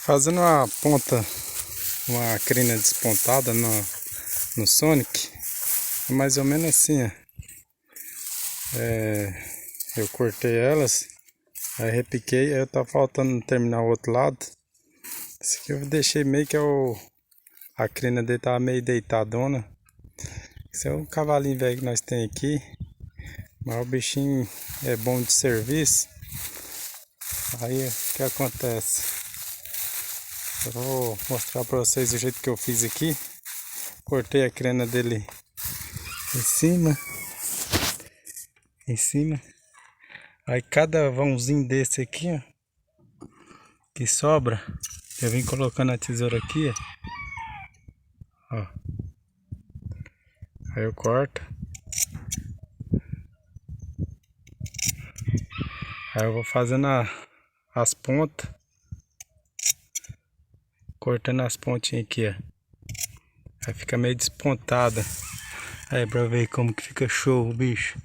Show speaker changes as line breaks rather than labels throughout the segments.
Fazendo uma ponta, uma crina despontada no Sonic. É mais ou menos assim, ó. Eu cortei elas, aí repiquei, aí tá faltando terminar o outro lado. Esse aqui eu deixei meio que a crina dele tava meio deitadona. Esse é o cavalinho velho que nós tem aqui. Mas o bichinho é bom de serviço. Aí o que acontece? Eu vou mostrar pra vocês o jeito que eu fiz aqui. Cortei a crina dele em cima. Aí cada vãozinho desse aqui, ó, que sobra, eu vim colocando a tesoura aqui, ó. Aí eu corto. Aí eu vou fazendo as pontas, cortando as pontinhas aqui, ó. Aí fica meio despontada. Aí pra ver como que fica show o bicho.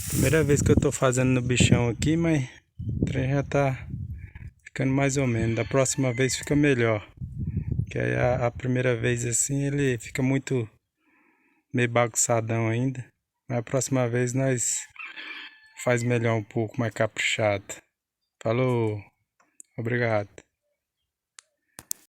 Primeira vez que eu tô fazendo no bichão aqui, mas o trem já tá ficando mais ou menos. Da próxima vez fica melhor. Que aí a primeira vez assim ele fica muito meio bagunçadão ainda. Mas a próxima vez nós faz melhor um pouco, mais caprichado. Falou, obrigado.